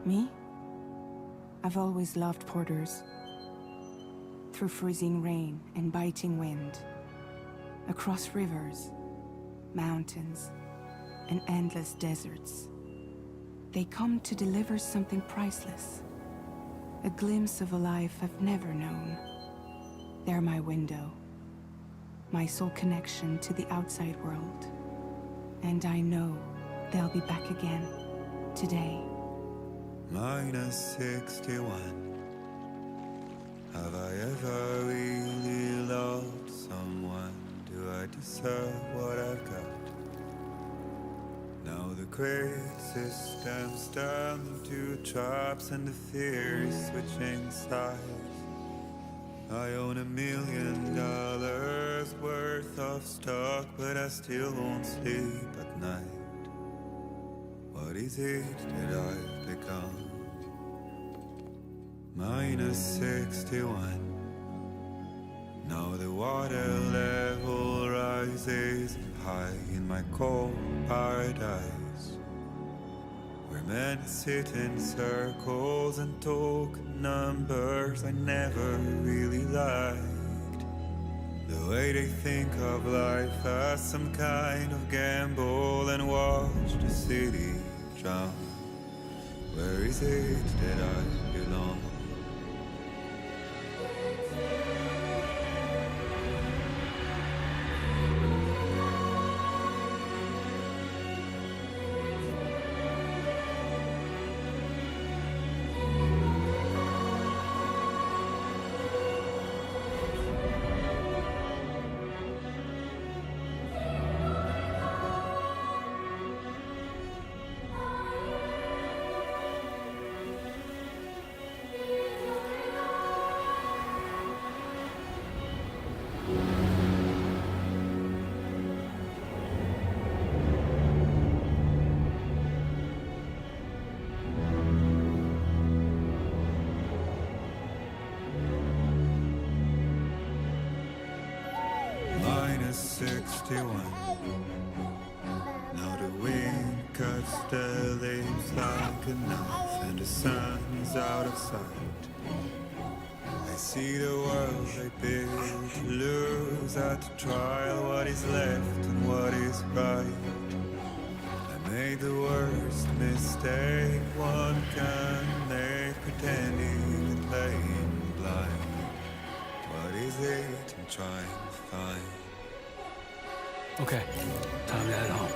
Me? I've always loved porters. Through freezing rain and biting wind, across rivers, mountains, and endless deserts, they come to deliver something priceless. A glimpse of a life I've never known. They're my window, my sole connection to the outside world. And I know they'll be back again, today. -61. Have I ever really loved someone? Do I deserve what I've got? Now the great system's turned into traps and the fear is switching sides. I own $1 million worth of stock, but I still won't sleep at night. What is it that I've become? -61. Now the water level rises high in my cold paradise, where men sit in circles and talk numbers I never really liked. The way they think of life as some kind of gamble and watch the city drown. Where is it that I belong? -61. Now the wind cuts the leaves like a knife, and the sun is out of sight. I see the world they build to lose at trial what is left and what is right. I made the worst mistake one can make, pretending and playing blind. What is it I'm trying to find? Okay, time to head home.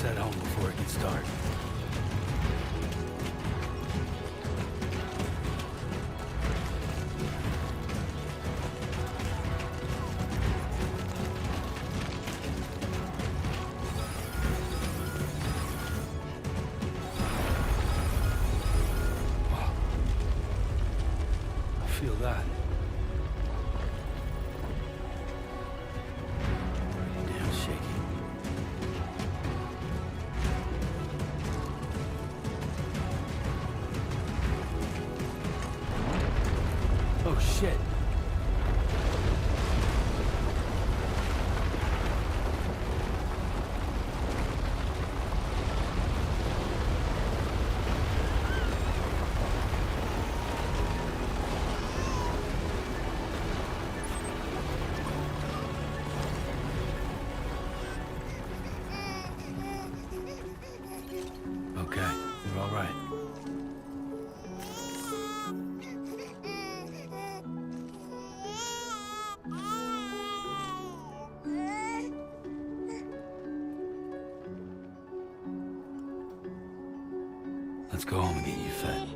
Head home before it gets dark. Wow. I feel that. Pretty damn shaky. Oh, shit. Okay, you're all right. Let's go home and get you fed.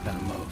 Gotta move.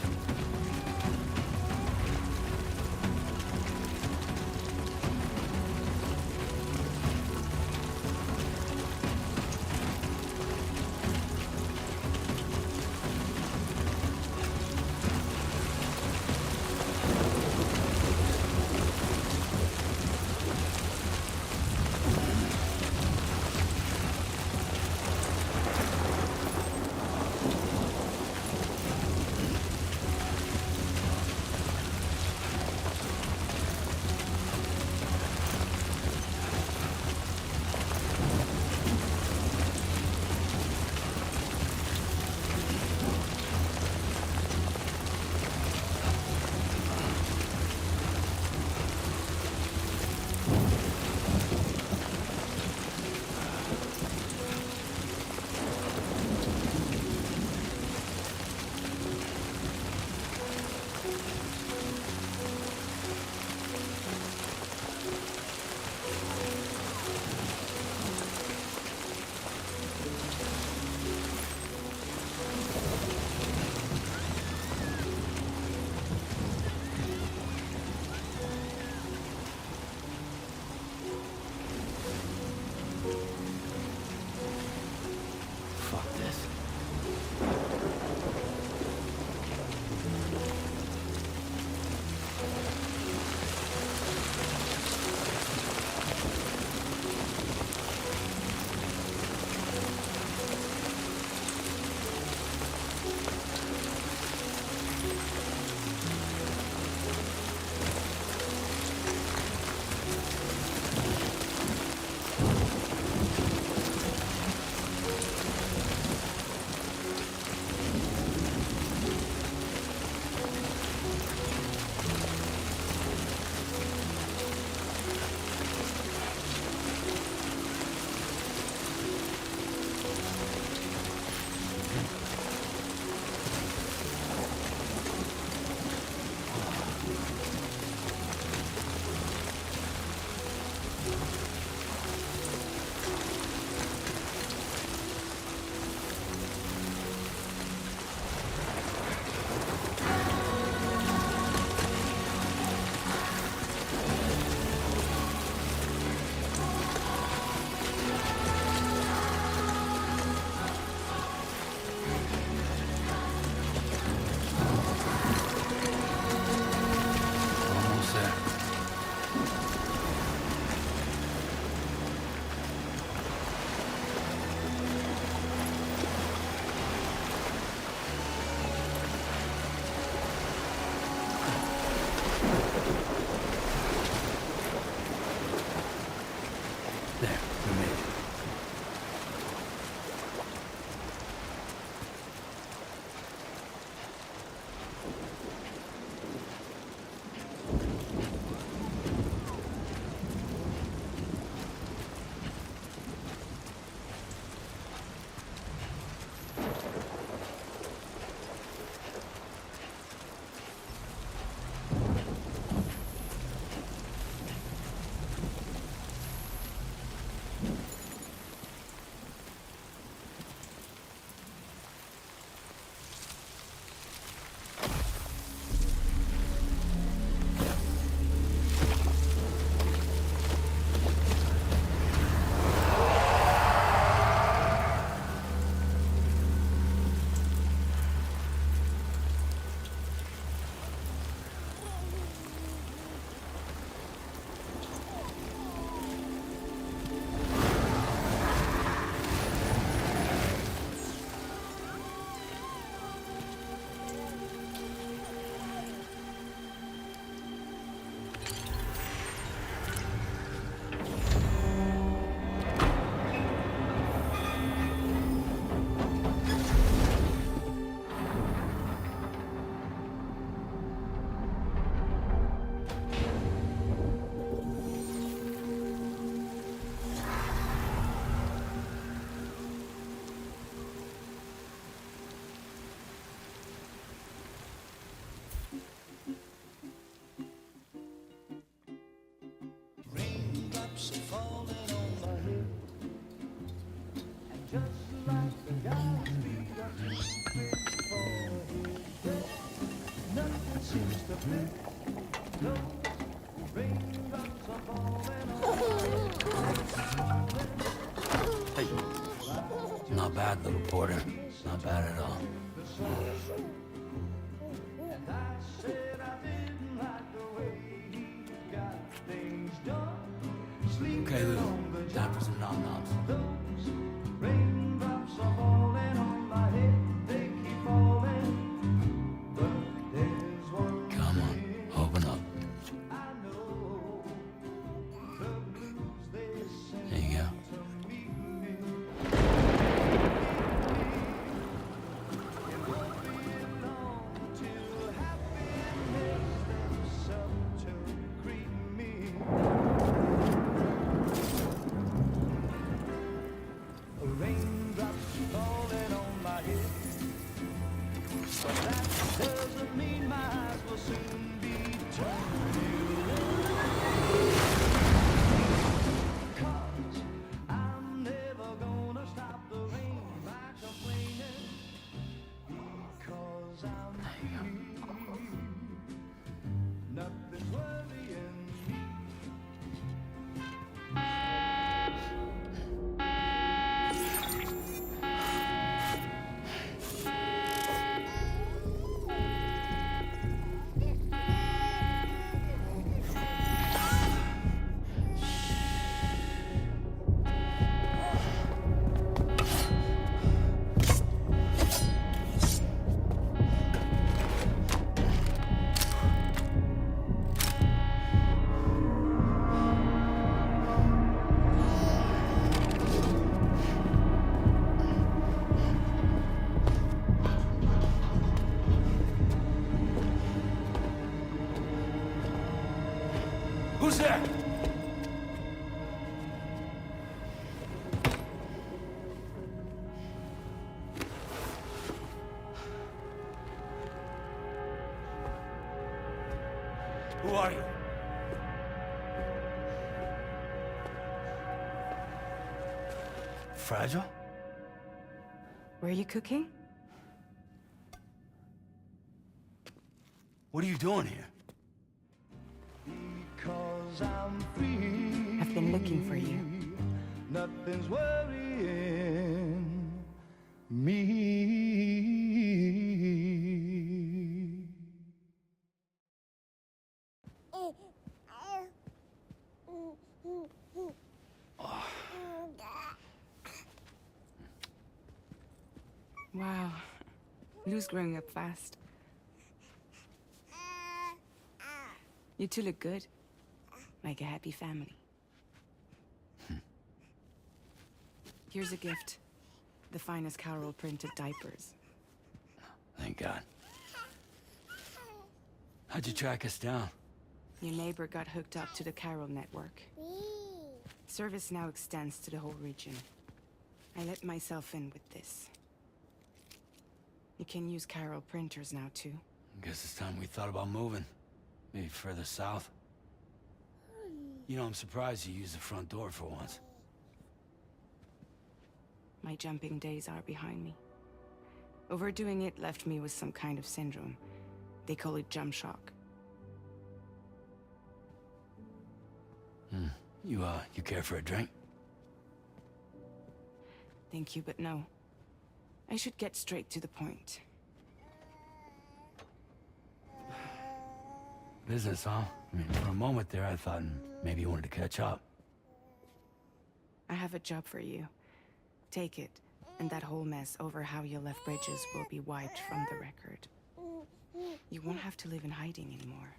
Fuck this. Almost there. There, we made it. Just like the guy who's beat up for his Hey. Not bad, little porter. Not bad at all. Okay, Lou. Time for some nom-noms. Come on, open up. There you go. Who's there? Who are you? Fragile? Were you cooking? What are you doing here? I've been looking for you. Nothing's worrying me. Wow. Lou's growing up fast. You two look good. Like a happy family. Here's a gift. The finest Carol printed diapers. Thank God. How'd you track us down? Your neighbor got hooked up to the Carol network. Service now extends to the whole region. I let myself in with this. You can use Carol printers now, too. Guess it's time we thought about moving. Maybe further south. You know, I'm surprised you used the front door for once. My jumping days are behind me. Overdoing it left me with some kind of syndrome. They call it jump shock. You care for a drink? Thank you, but no. I should get straight to the point. Business, huh? I mean, for a moment there, I thought maybe you wanted to catch up. I have a job for you. Take it, and that whole mess over how you left Bridges will be wiped from the record. You won't have to live in hiding anymore.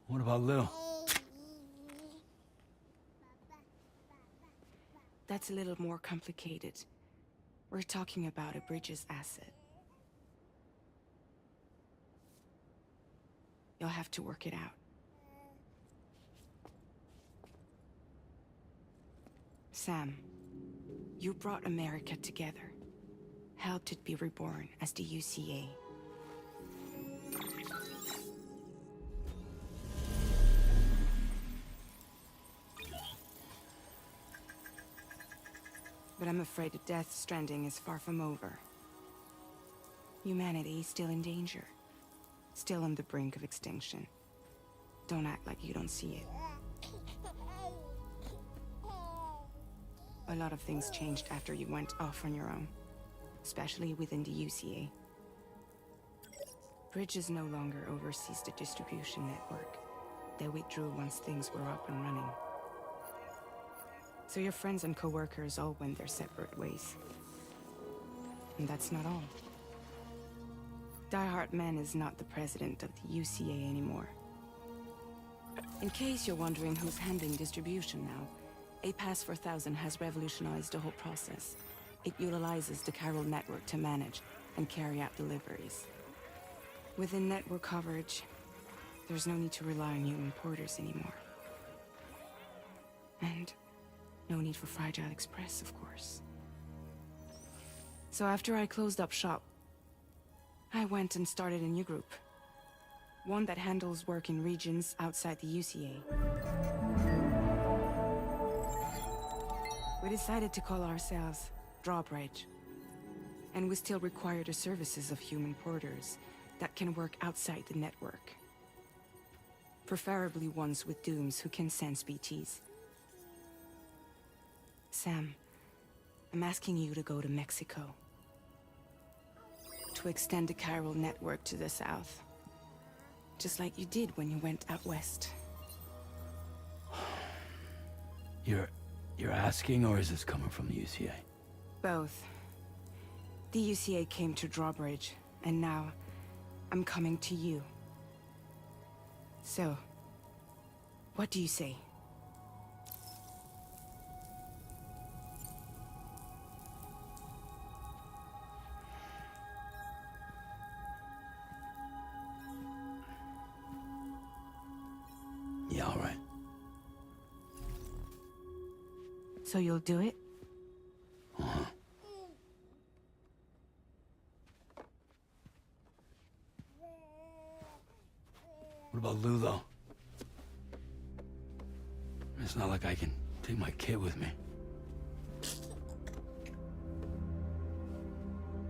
What about Lou? That's a little more complicated. We're talking about a Bridges asset. You'll have to work it out. Sam, you brought America together. Helped it be reborn as the UCA. But I'm afraid the death stranding is far from over. Humanity is still in danger. Still on the brink of extinction. Don't act like you don't see it. A lot of things changed after you went off on your own, especially within the UCA. Bridges no longer oversees the distribution network. They withdrew once things were up and running. So your friends and co-workers all went their separate ways. And that's not all. Die Hard Man is not the president of the UCA anymore. In case you're wondering who's handling distribution now, A Pass 4000 has revolutionized the whole process. It utilizes the Chiral network to manage and carry out deliveries. Within network coverage, there's no need to rely on human porters anymore. And no need for Fragile Express, of course. So after I closed up shop, I went and started a new group. One that handles work in regions outside the UCA. We decided to call ourselves Drawbridge. And we still require the services of human porters that can work outside the network. Preferably ones with dooms who can sense BTs. Sam, I'm asking you to go to Mexico. To extend the Chiral network to the south. Just like you did when you went out west. You're asking, or is this coming from the UCA? Both. The UCA came to Drawbridge, and now I'm coming to you. So, what do you say? Yeah, all right. So you'll do it? Uh-huh. What about Lou, though? It's not like I can take my kid with me.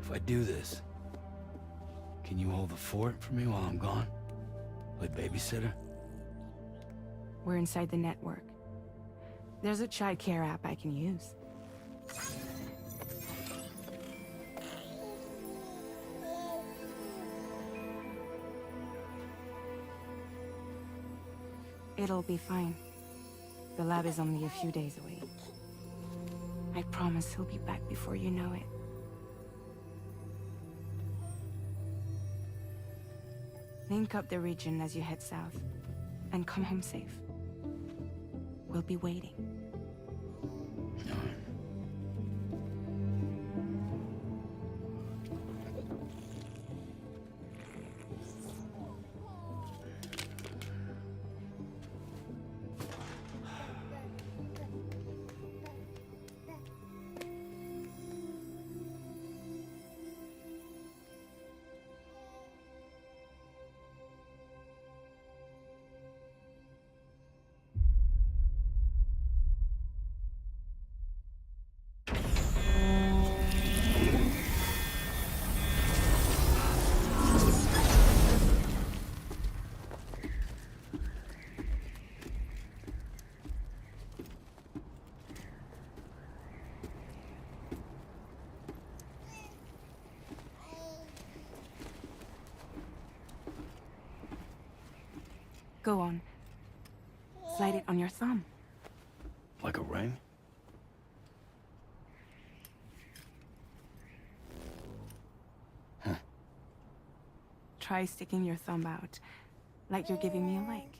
If I do this, can you hold the fort for me while I'm gone? Play babysitter? We're inside the network. There's a child care app I can use. It'll be fine. The lab is only a few days away. I promise he'll be back before you know it. Link up the region as you head south, and come home safe. We'll be waiting. All right. Go on. Slide it on your thumb. Like a ring? Huh. Try sticking your thumb out, like you're giving me a like.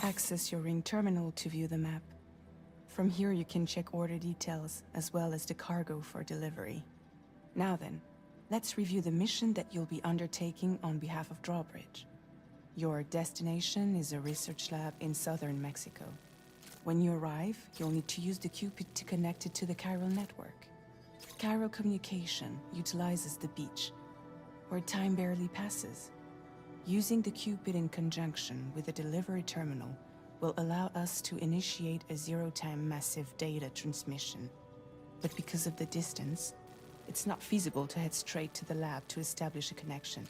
Access your ring terminal to view the map. From here you can check order details, as well as the cargo for delivery. Now then, let's review the mission that you'll be undertaking on behalf of Drawbridge. Your destination is a research lab in southern Mexico. When you arrive, you'll need to use the Cupid to connect it to the Chiral network. Chiral communication utilizes the beach, where time barely passes. Using the Cupid in conjunction with the delivery terminal will allow us to initiate a zero-time massive data transmission. but because of the distance, it's not feasible to head straight to the lab to establish a connection.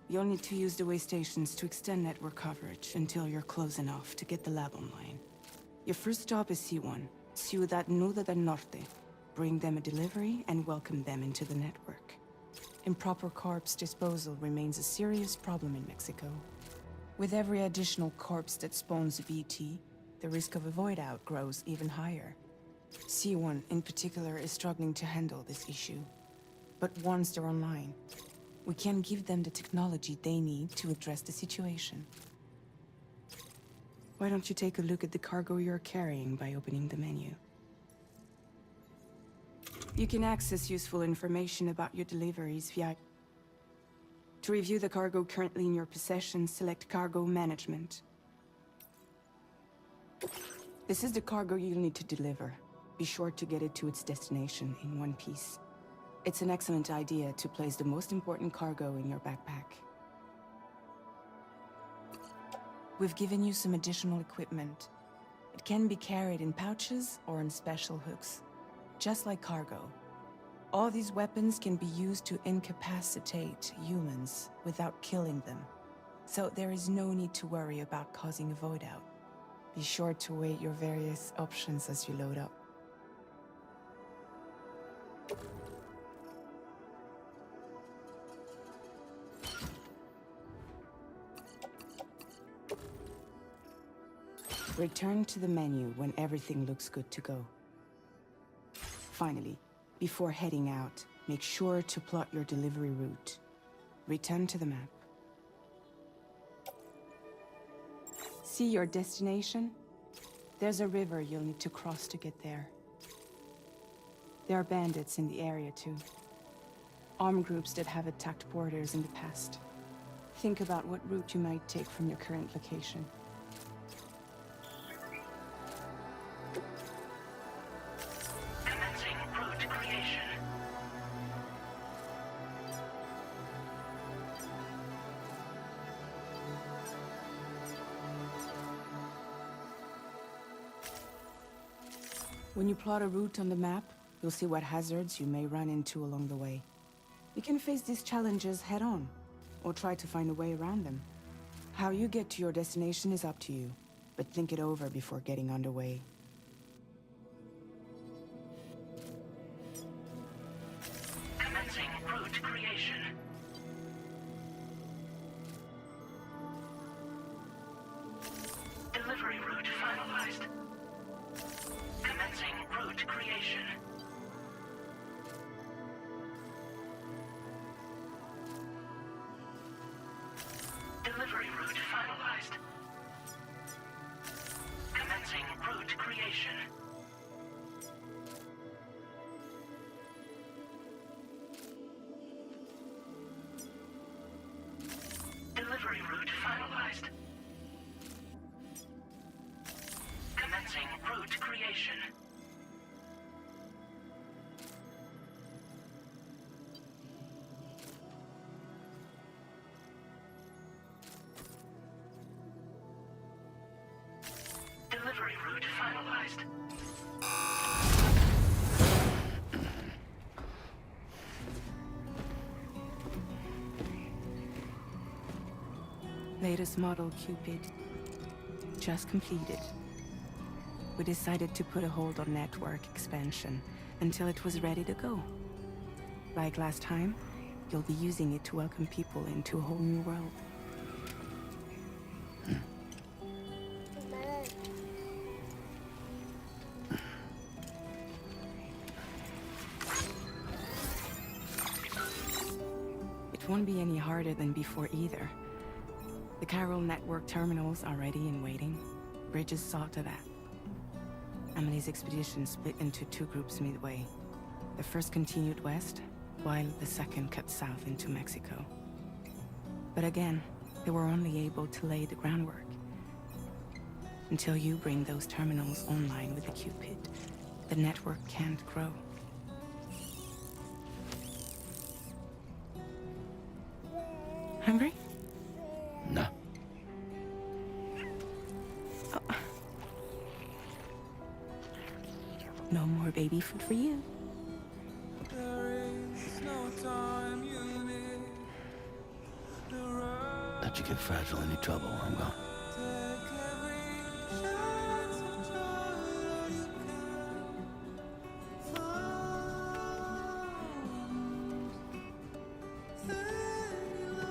You'll need to use the way stations to extend network coverage until you're close enough to get the lab online. Your first stop is C1, Ciudad Nuda del Norte. Bring them a delivery and welcome them into the network. Improper corpse disposal remains a serious problem in Mexico. With every additional corpse that spawns a BT, the risk of a void out grows even higher. C1 in particular is struggling to handle this issue. But once they're online, we can give them the technology they need to address the situation. Why don't you take a look at the cargo you're carrying by opening the menu? You can access useful information about your deliveries via... To review the cargo currently in your possession, select Cargo Management. This is the cargo you'll need to deliver. Be sure to get it to its destination in one piece. It's an excellent idea to place the most important cargo in your backpack. We've given you some additional equipment. It can be carried in pouches or in special hooks, just like cargo. All these weapons can be used to incapacitate humans without killing them. So there is no need to worry about causing a void out. Be sure to weigh your various options as you load up. Return to the menu when everything looks good to go. Finally, before heading out, make sure to plot your delivery route. Return to the map. See your destination? There's a river you'll need to cross to get there. There are bandits in the area too. Armed groups that have attacked borders in the past. Think about what route you might take from your current location. Commencing route creation. When you plot a route on the map, you'll see what hazards you may run into along the way. You can face these challenges head-on, or try to find a way around them. How you get to your destination is up to you, but think it over before getting underway. Commencing route creation. Delivery route finalized. Commencing route creation. Delivery route finalized. Commencing route creation. Delivery route finalized. Commencing route creation. Delivery route finalized. Latest model Cupid. Just completed. We decided to put a hold on network expansion until it was ready to go. Like last time, you'll be using it to welcome people into a whole new world. It won't be any harder than before either. The Chiral network terminals are ready and waiting. Bridges saw to that. Emily's expedition split into two groups midway. The first continued west, while the second cut south into Mexico. But again, they were only able to lay the groundwork. Until you bring those terminals online with the Cupid, the network can't grow. Hungry? No. No more baby food for you. Let you get fragile, any trouble, I'm gone.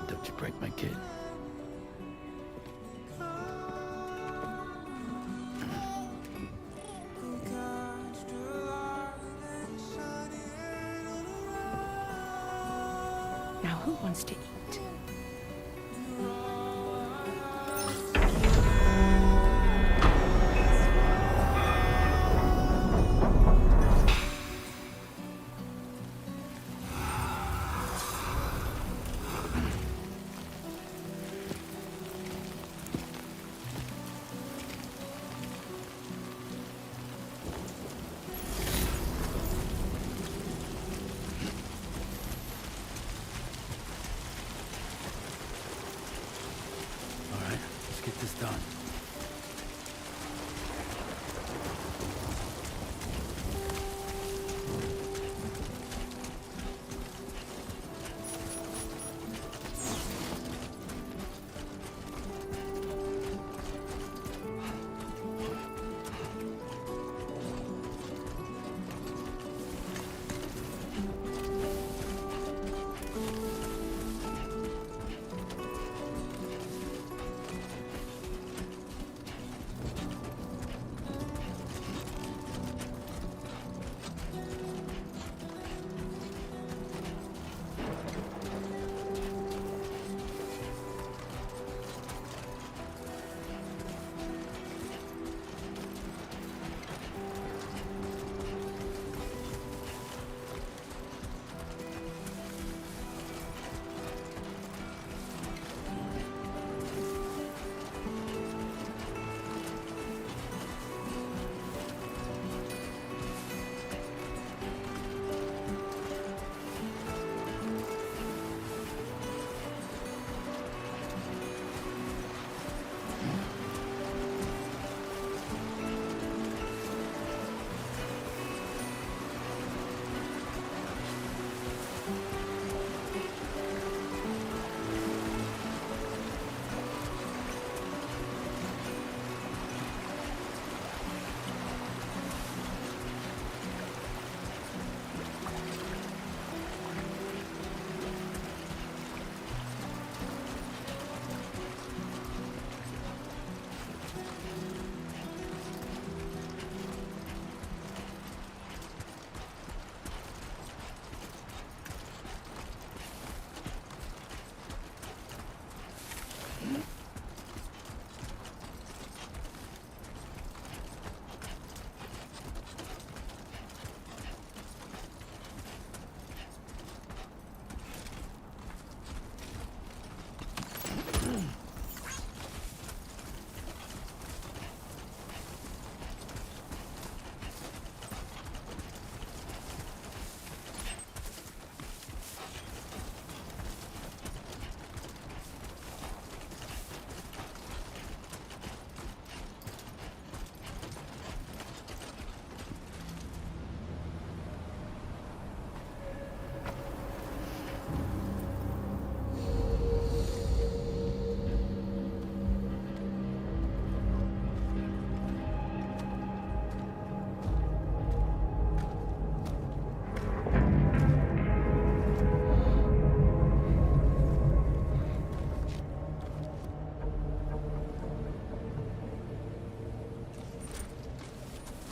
Don't you break my kid. Now who wants to eat? All right, let's get this done.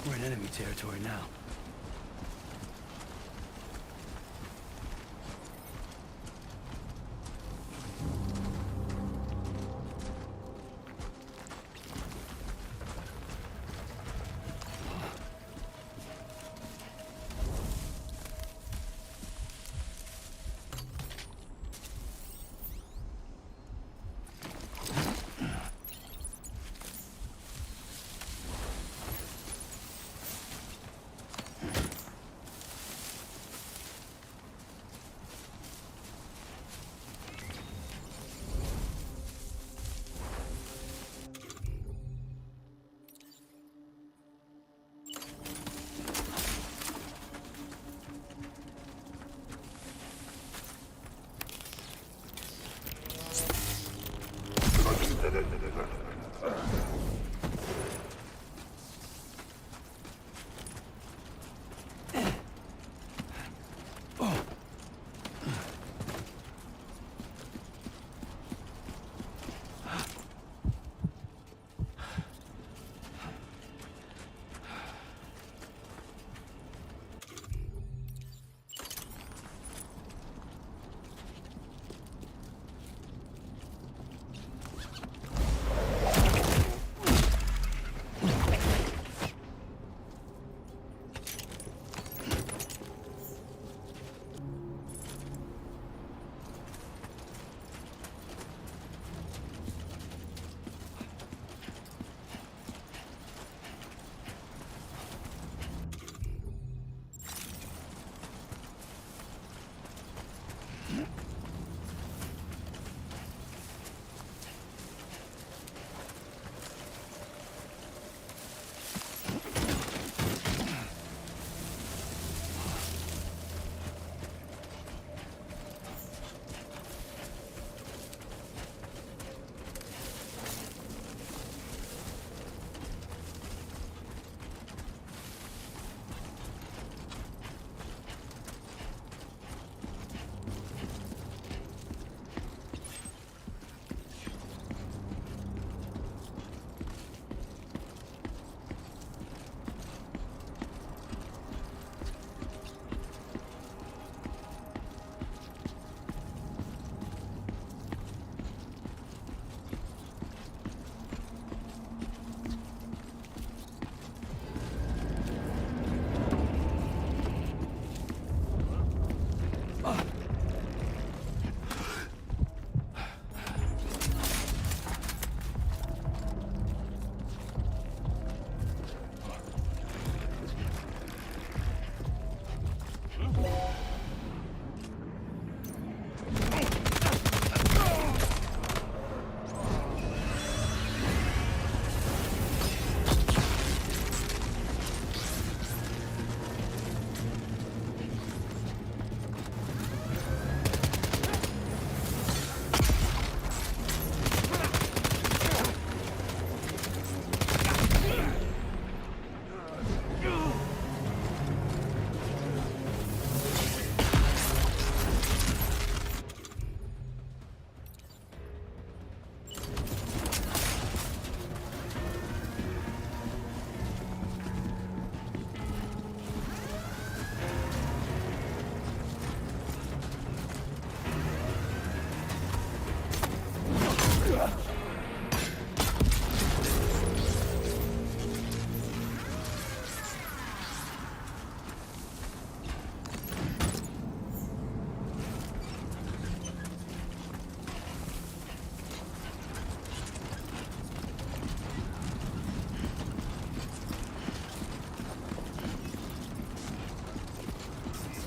We're in enemy territory now.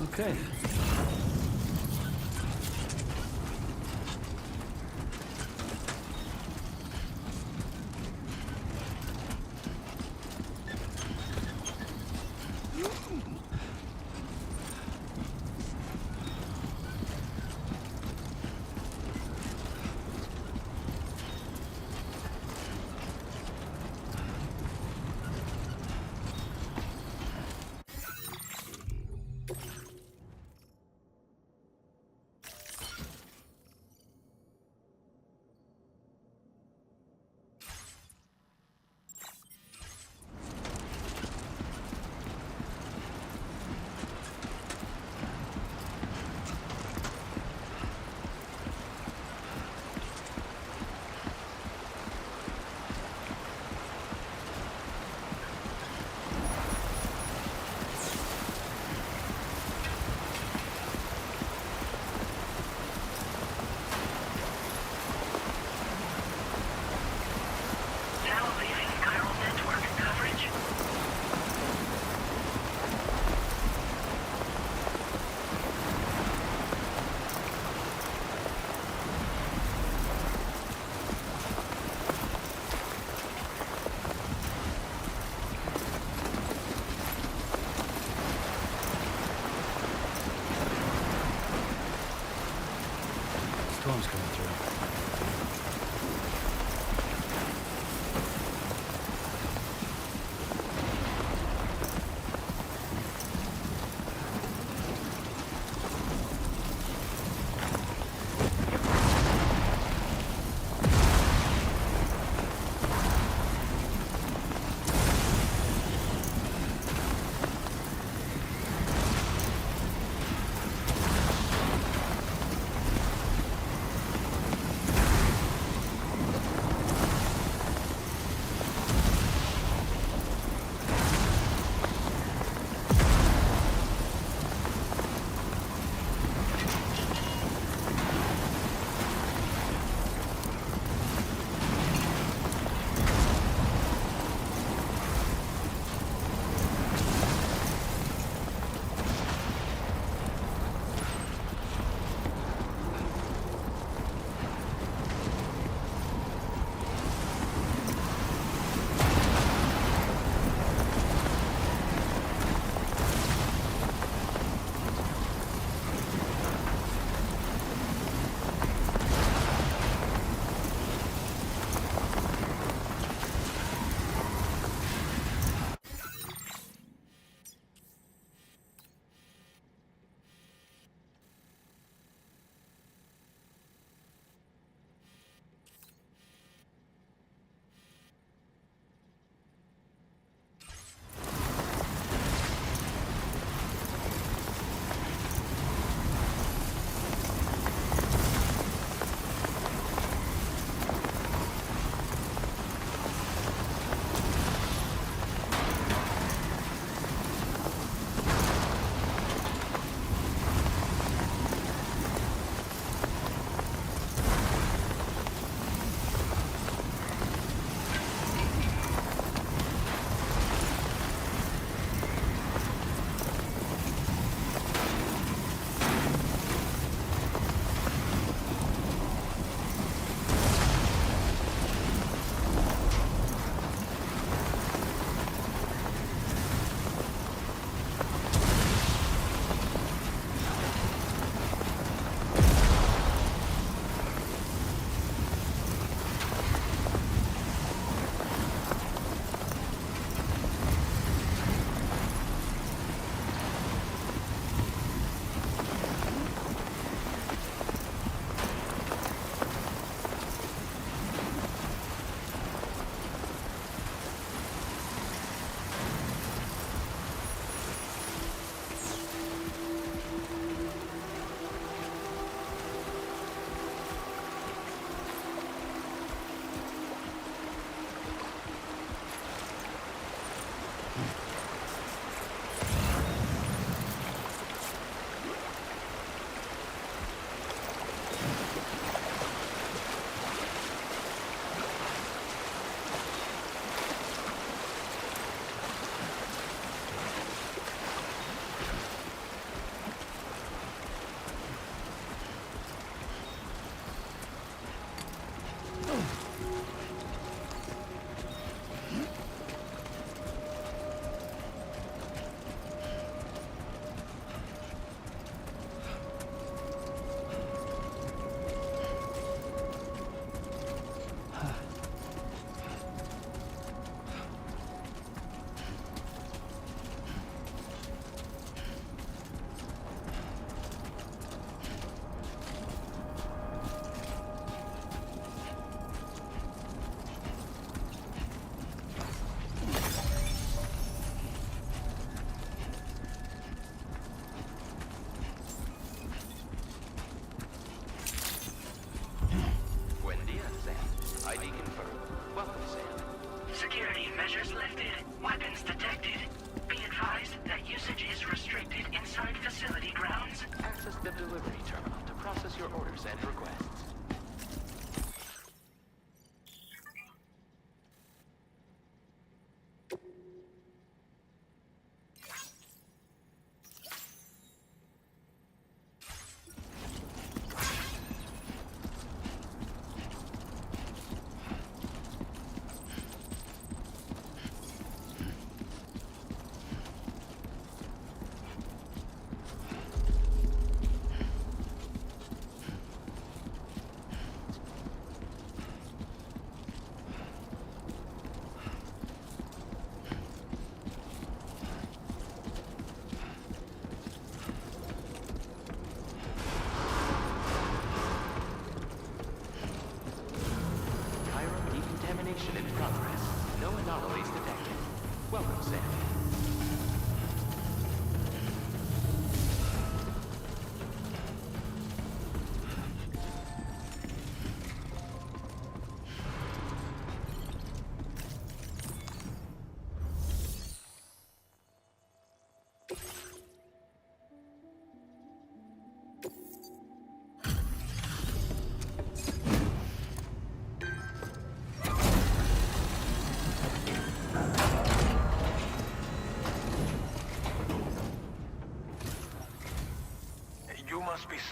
Okay. Now leaving chiral network coverage. Storm's coming through.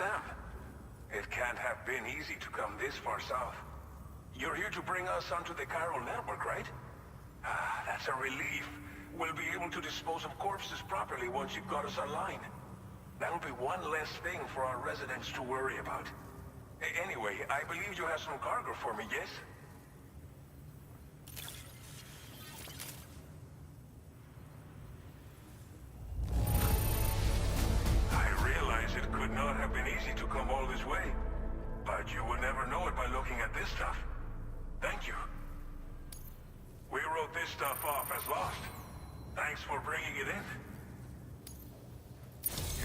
Sam. It can't have been easy to come this far south. You're here to bring us onto the chiral network, right? Ah, that's a relief. We'll be able to dispose of corpses properly once you've got us online. That'll be one less thing for our residents to worry about. Anyway, I believe you have some cargo for me, yes? I realize it could not have been easy to come all this way, but you will never know it by looking at this stuff. Thank you. We wrote this stuff off as lost. Thanks for bringing it in.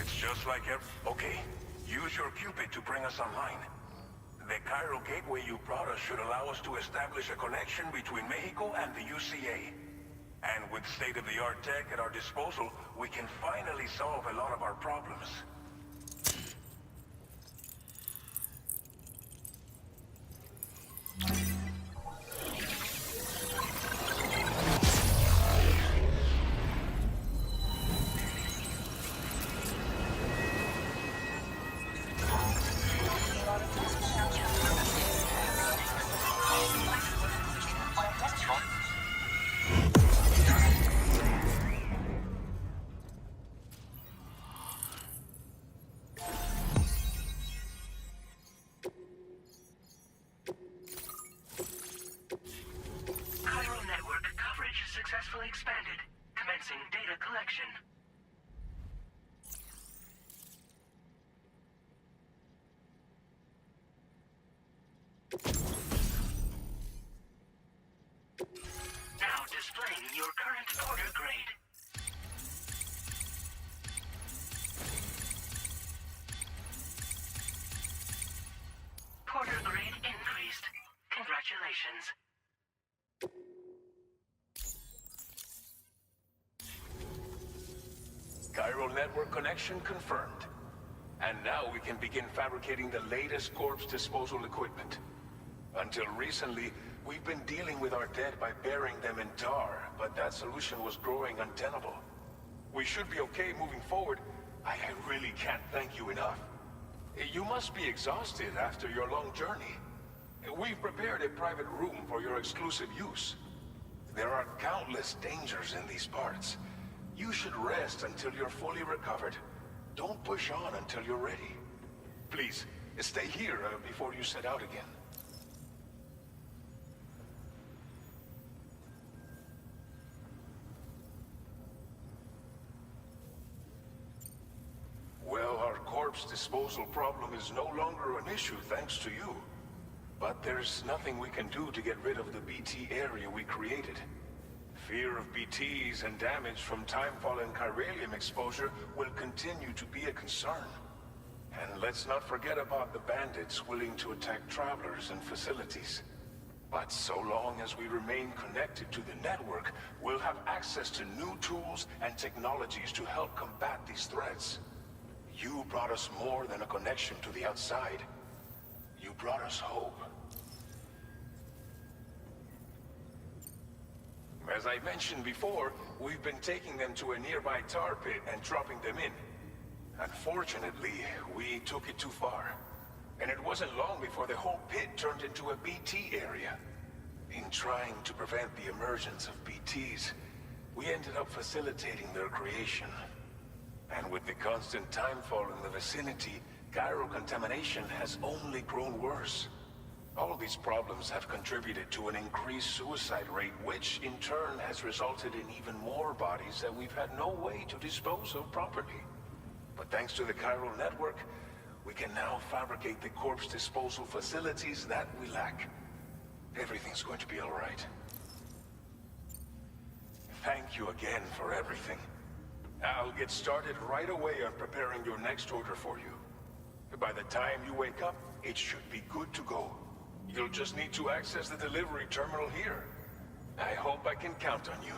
It's just like okay, use your Cupid to bring us online. The chiral gateway you brought us should allow us to establish a connection between Mexico and the UCA. And with state-of-the-art tech at our disposal, we can finally solve a lot of our problems. Chiral network coverage successfully expanded. Commencing data collection. Now displaying your current order grade. Porter grade increased. Congratulations. Chiral network connection confirmed. And now we can begin fabricating the latest corpse disposal equipment. Until recently, we've been dealing with our dead by burying them in tar, but that solution was growing untenable. We should be okay moving forward. I really can't thank you enough. You must be exhausted after your long journey. We've prepared a private room for your exclusive use. There are countless dangers in these parts. You should rest until you're fully recovered. Don't push on until you're ready. Please, stay here before you set out again. Well, our corpse disposal problem is no longer an issue thanks to you. But there's nothing we can do to get rid of the BT area we created. Fear of BTs and damage from timefall and chiralium exposure will continue to be a concern. And let's not forget about the bandits willing to attack travelers and facilities. But so long as we remain connected to the network, we'll have access to new tools and technologies to help combat these threats. You brought us more than a connection to the outside. You brought us hope. As I mentioned before, we've been taking them to a nearby tar pit and dropping them in. Unfortunately, we took it too far. And it wasn't long before the whole pit turned into a BT area. In trying to prevent the emergence of BTs, we ended up facilitating their creation. And with the constant timefall in the vicinity, chiral contamination has only grown worse. All these problems have contributed to an increased suicide rate, which in turn has resulted in even more bodies that we've had no way to dispose of properly. But thanks to the chiral network, we can now fabricate the corpse disposal facilities that we lack. Everything's going to be all right. Thank you again for everything. I'll get started right away on preparing your next order for you. By the time you wake up, it should be good to go. You'll just need to access the delivery terminal here. I hope I can count on you.